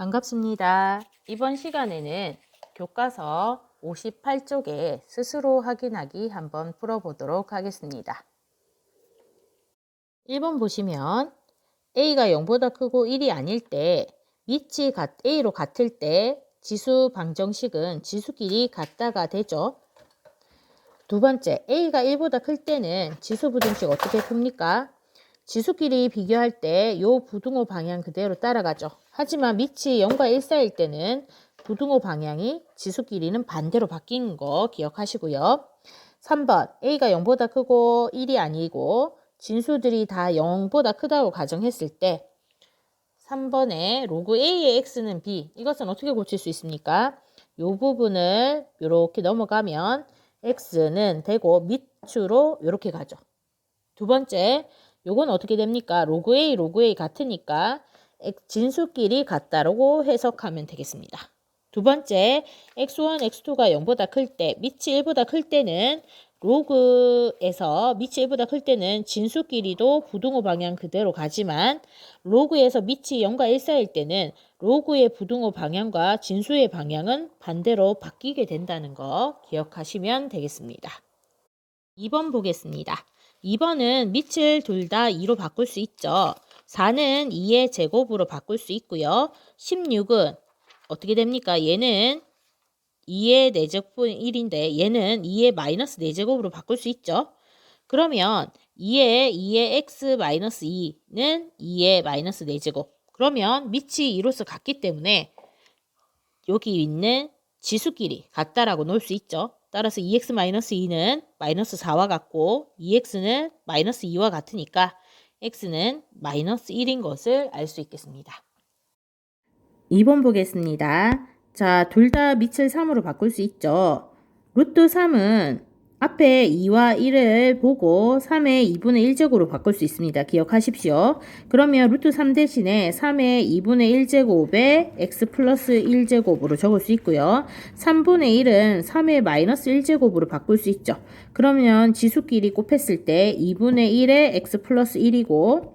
반갑습니다. 이번 시간에는 교과서 58쪽에 스스로 확인하기 한번 풀어보도록 하겠습니다. 1번 보시면 A가 0보다 크고 1이 아닐 때 밑이 A로 같을 때 지수 방정식은 지수끼리 같다가 되죠. 두 번째, A가 1보다 클 때는 지수 부등식 어떻게 풉니까? 지수끼리 비교할 때 요 부등호 방향 그대로 따라가죠. 하지만 밑이 0과 1 사이일 때는 부등호 방향이 지수끼리는 반대로 바뀐 거 기억하시고요. 3번, A가 0보다 크고 1이 아니고 진수들이 다 0보다 크다고 가정했을 때 3번에 로그 A의 X는 B, 이것은 어떻게 고칠 수 있습니까? 요 부분을 이렇게 넘어가면 X는 되고 밑으로 이렇게 가죠. 두 번째, 요건 어떻게 됩니까? 로그 A 같으니까 진수끼리 같다라고 해석하면 되겠습니다. 두 번째, x1, x2가 0보다 클 때, 밑이 1보다 클 때는 로그에서 밑이 1보다 클 때는 진수끼리도 부등호 방향 그대로 가지만 로그에서 밑이 0과 1 사이일 때는 로그의 부등호 방향과 진수의 방향은 반대로 바뀌게 된다는 거 기억하시면 되겠습니다. 2번 보겠습니다. 2번은 밑을 둘 다 2로 바꿀 수 있죠. 4는 2의 제곱으로 바꿀 수 있고요. 16은 어떻게 됩니까? 얘는 2의 4제곱은 1인데 얘는 2의 마이너스 4제곱으로 바꿀 수 있죠. 그러면 2의 x 마이너스 2는 2의 마이너스 4제곱. 그러면 밑이 2로서 같기 때문에 여기 있는 지수끼리 같다라고 놓을 수 있죠. 따라서 2x-2는 마이너스 4와 같고 2x는 마이너스 2와 같으니까 x는 마이너스 1인 것을 알 수 있겠습니다. 2번 보겠습니다. 자, 둘 다 밑을 3으로 바꿀 수 있죠. 루트 3은 앞에 2와 1을 보고 3의 2분의 1제곱으로 바꿀 수 있습니다. 기억하십시오. 그러면 루트 3 대신에 3의 2분의 1제곱에 x 플러스 1제곱으로 적을 수 있고요. 3분의 1은 3의 마이너스 1제곱으로 바꿀 수 있죠. 그러면 지수끼리 곱했을 때 2분의 1의 x 플러스 1이고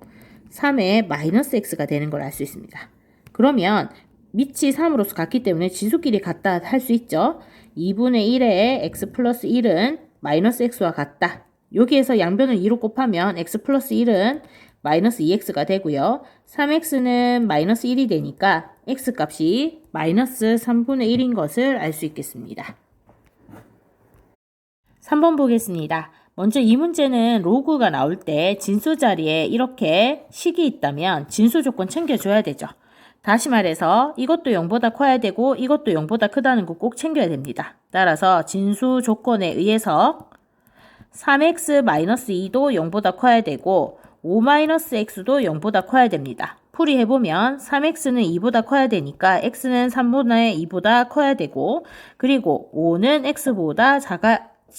3의 마이너스 x가 되는 걸 알 수 있습니다. 그러면 밑이 3으로서 같기 때문에 지수끼리 같다 할 수 있죠. 2분의 1의 x 플러스 1은 마이너스 x와 같다. 여기에서 양변을 2로 곱하면 x 플러스 1은 마이너스 2x가 되고요. 3x는 마이너스 1이 되니까 x 값이 마이너스 3분의 1인 것을 알 수 있겠습니다. 3번 보겠습니다. 먼저 이 문제는 로그가 나올 때 진수 자리에 이렇게 식이 있다면 진수 조건 챙겨줘야 되죠. 다시 말해서 이것도 0보다 커야 되고 이것도 0보다 크다는 거 꼭 챙겨야 됩니다. 따라서 진수 조건에 의해서 3x-2도 0보다 커야 되고 5-x도 0보다 커야 됩니다. 풀이해보면 3x는 2보다 커야 되니까 x는 3분의 2보다 커야 되고 그리고 5는 x보다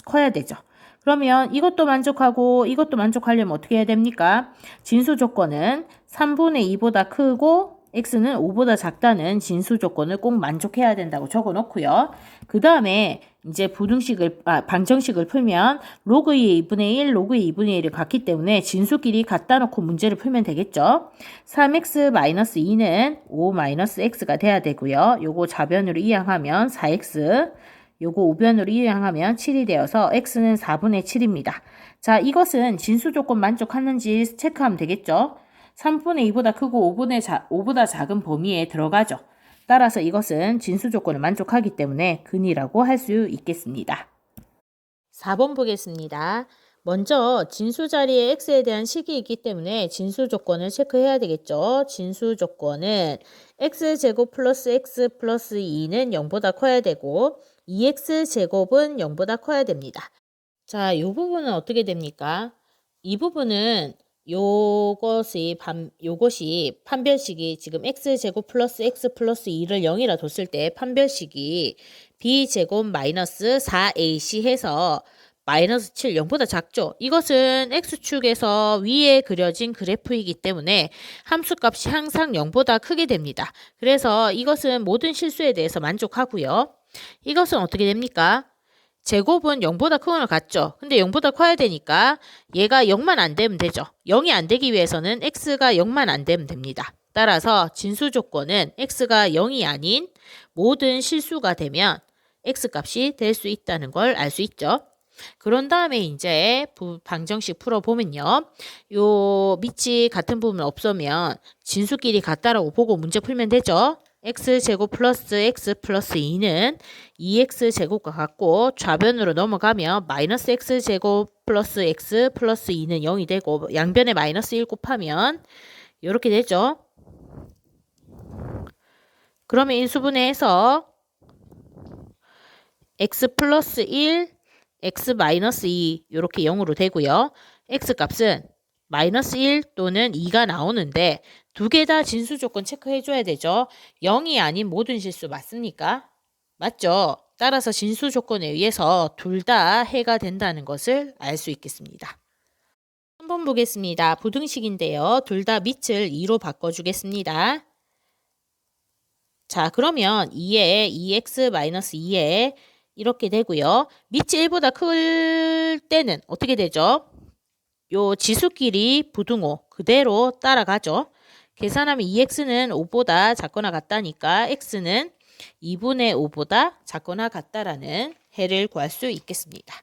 커야 되죠. 그러면 이것도 만족하고 이것도 만족하려면 어떻게 해야 됩니까? 진수 조건은 3분의 2보다 크고 x는 5보다 작다는 진수 조건을 꼭 만족해야 된다고 적어 놓고요. 그 다음에 이제 방정식을 풀면 로그의 2분의 1, 로그의 2분의 1이 같기 때문에 진수끼리 갖다 놓고 문제를 풀면 되겠죠. 3x-2는 5-x가 돼야 되고요. 요거 좌변으로 이항하면 4x, 요거 우변으로 이항하면 7이 되어서 x는 4분의 7입니다. 자, 이것은 진수 조건 만족하는지 체크하면 되겠죠. 3분의 2보다 크고 5보다 작은 범위에 들어가죠. 따라서 이것은 진수 조건을 만족하기 때문에 근이라고 할 수 있겠습니다. 4번 보겠습니다. 먼저 진수 자리에 x에 대한 식이 있기 때문에 진수 조건을 체크해야 되겠죠. 진수 조건은 x제곱 플러스 x 플러스 2는 0보다 커야 되고 2x제곱은 0보다 커야 됩니다. 자, 이 부분은 어떻게 됩니까? 이 부분은 요것이 판별식이 지금 x제곱 플러스 x 플러스 2를 0이라 뒀을 때 판별식이 b제곱 마이너스 4ac 해서 마이너스 7, 0보다 작죠. 이것은 x축에서 위에 그려진 그래프이기 때문에 함수값이 항상 0보다 크게 됩니다. 그래서 이것은 모든 실수에 대해서 만족하고요. 이것은 어떻게 됩니까? 제곱은 0보다 큰 걸 같죠. 근데 0보다 커야 되니까 얘가 0만 안 되면 되죠. 0이 안 되기 위해서는 x가 0만 안 되면 됩니다. 따라서 진수 조건은 x가 0이 아닌 모든 실수가 되면 x값이 될 수 있다는 걸 알 수 있죠. 그런 다음에 이제 방정식 풀어보면요. 요 밑이 같은 부분 없으면 진수끼리 같다라고 보고 문제 풀면 되죠. x제곱 플러스 x 플러스 2는 2x제곱과 같고 좌변으로 넘어가면 마이너스 x제곱 플러스 x 플러스 2는 0이 되고 양변에 마이너스 1 곱하면 이렇게 되죠. 그러면 인수분해해서 x 플러스 1, x 마이너스 2 이렇게 0으로 되고요. x 값은 마이너스 1 또는 2가 나오는데 두 개 다 진수 조건 체크해 줘야 되죠. 0이 아닌 모든 실수 맞습니까? 맞죠? 따라서 진수 조건에 의해서 둘 다 해가 된다는 것을 알 수 있겠습니다. 한번 보겠습니다. 부등식인데요. 둘 다 밑을 2로 바꿔주겠습니다. 자, 그러면 2에 2x-2에 이렇게 되고요. 밑이 1보다 클 때는 어떻게 되죠? 요 지수끼리 부등호 그대로 따라가죠. 계산하면 2x는 5보다 작거나 같다니까 x는 2분의 5보다 작거나 같다라는 해를 구할 수 있겠습니다.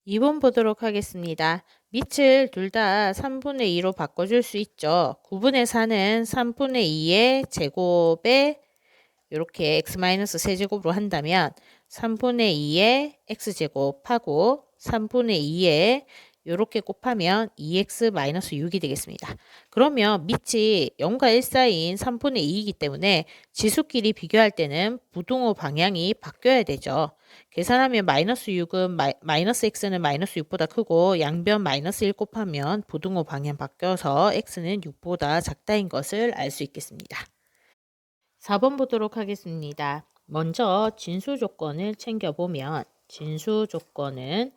2번 보도록 하겠습니다. 밑을 둘 다 3분의 2로 바꿔줄 수 있죠. 9분의 4는 3분의 2의 제곱에 이렇게 x-세제곱으로 한다면 3분의 2의 x제곱하고 3분의 2에 이렇게 곱하면 2x-6이 되겠습니다. 그러면 밑이 0과 1 사이인 3분의 2이기 때문에 지수끼리 비교할 때는 부등호 방향이 바뀌어야 되죠. 계산하면 마이너스 6은 마이너스 x는 마이너스 6보다 크고 양변 마이너스 1 곱하면 부등호 방향 바뀌어서 x는 6보다 작다인 것을 알 수 있겠습니다. 4번 보도록 하겠습니다. 먼저 진수 조건을 챙겨보면 진수 조건은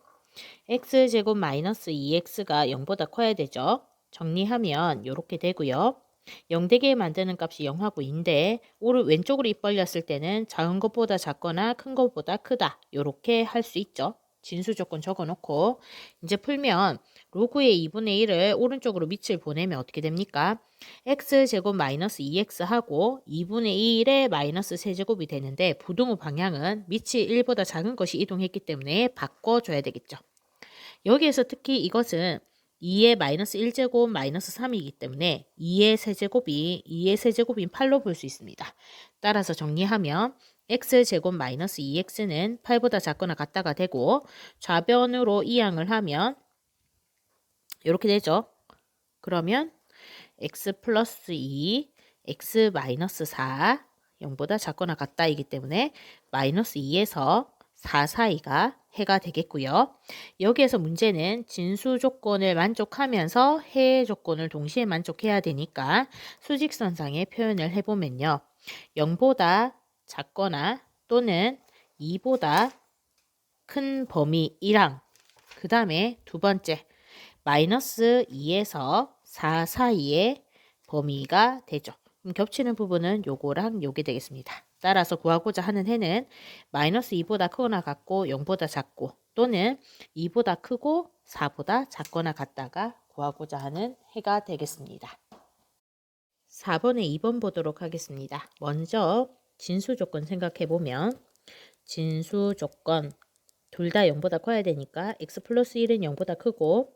x제곱 마이너스 2x가 0보다 커야 되죠. 정리하면 이렇게 되고요. 0되게 만드는 값이 0하고 2인데 왼쪽으로 입 벌렸을 때는 작은 것보다 작거나 큰 것보다 크다 이렇게 할 수 있죠. 진수 조건 적어놓고 이제 풀면 로그의 2분의 1을 오른쪽으로 밑을 보내면 어떻게 됩니까? x제곱 마이너스 2x 하고 2분의 1의 마이너스 세제곱이 되는데 부등호 방향은 밑이 1보다 작은 것이 이동했기 때문에 바꿔줘야 되겠죠. 여기에서 특히 이것은 2의 마이너스 1제곱 마이너스 3이기 때문에 2의 세제곱인 8로 볼 수 있습니다. 따라서 정리하면 x제곱 마이너스 2x는 8보다 작거나 같다가 되고 좌변으로 이항을 하면 이렇게 되죠. 그러면 x 플러스 2, x 마이너스 4, 0보다 작거나 같다이기 때문에 마이너스 2에서 4 사이가 해가 되겠고요. 여기에서 문제는 진수 조건을 만족하면서 해 조건을 동시에 만족해야 되니까 수직선상의 표현을 해보면요. 0보다 작거나 또는 2보다 큰 범위 1항 그 다음에 두 번째 마이너스 2에서 4 사이의 범위가 되죠. 그럼 겹치는 부분은 요거랑 요게 되겠습니다. 따라서 구하고자 하는 해는 마이너스 2보다 크거나 같고 0보다 작고 또는 2보다 크고 4보다 작거나 같다가 구하고자 하는 해가 되겠습니다. 4번에 2번 보도록 하겠습니다. 먼저 진수 조건 생각해 보면 진수 조건 둘 다 0보다 커야 되니까 x 플러스 1은 0보다 크고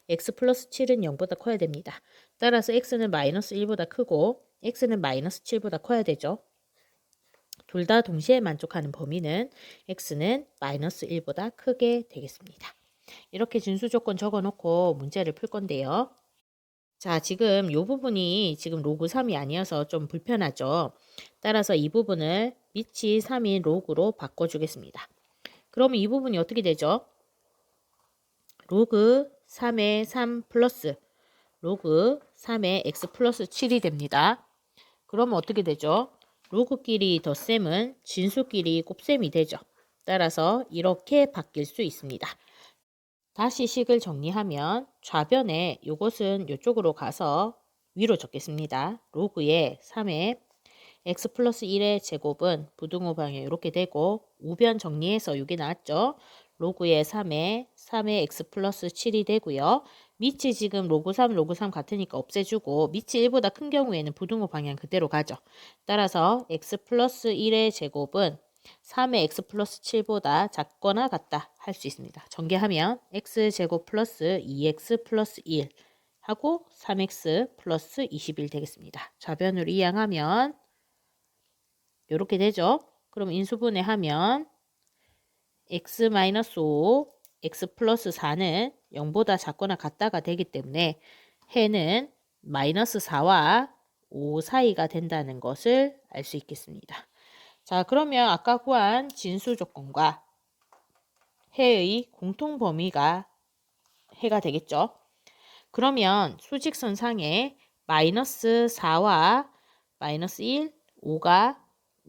x 플러스 7은 0보다 커야 됩니다. 따라서 x는 마이너스 1보다 크고 x는 마이너스 7보다 커야 되죠. 둘 다 동시에 만족하는 범위는 x는 마이너스 1보다 크게 되겠습니다. 이렇게 진수 조건 적어놓고 문제를 풀 건데요. 자, 지금 이 부분이 지금 로그 3이 아니어서 좀 불편하죠. 따라서 이 부분을 밑이 3인 로그로 바꿔주겠습니다. 그러면 이 부분이 어떻게 되죠? 로그 3의 3 플러스 로그 3의 x 플러스 7이 됩니다. 그러면 어떻게 되죠? 로그끼리 덧셈은 진수끼리 곱셈이 되죠. 따라서 이렇게 바뀔 수 있습니다. 다시 식을 정리하면 좌변에 이것은 이쪽으로 가서 위로 적겠습니다. 로그의 3의 x 플러스 1의 제곱은 부등호 방향 이렇게 되고 우변 정리해서 이게 나왔죠. 로그의 3에 x 플러스 7이 되고요. 밑이 지금 로그 3, 로그 3 같으니까 없애주고 밑이 1보다 큰 경우에는 부등호 방향 그대로 가죠. 따라서 x 플러스 1의 제곱은 3의 x 플러스 7보다 작거나 같다 할 수 있습니다. 전개하면 x제곱 플러스 2x 플러스 1 하고 3x 플러스 21 되겠습니다. 좌변으로 이항하면 이렇게 되죠. 그럼 인수분해하면 x-5, x 플러스 4는 0보다 작거나 같다가 되기 때문에 해는 마이너스 4와 5 사이가 된다는 것을 알 수 있겠습니다. 자, 그러면 아까 구한 진수 조건과 해의 공통 범위가 해가 되겠죠. 그러면 수직선상에 마이너스 4와 마이너스 1, 5가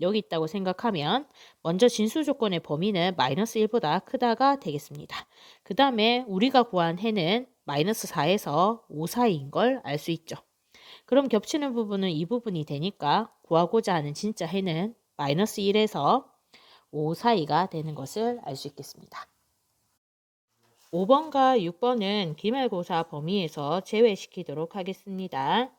여기 있다고 생각하면 먼저 진수 조건의 범위는 마이너스 1보다 크다가 되겠습니다. 그 다음에 우리가 구한 해는 마이너스 4에서 5 사이인 걸 알 수 있죠. 그럼 겹치는 부분은 이 부분이 되니까 구하고자 하는 진짜 해는 마이너스 1에서 5 사이가 되는 것을 알 수 있겠습니다. 5번과 6번은 기말고사 범위에서 제외시키도록 하겠습니다.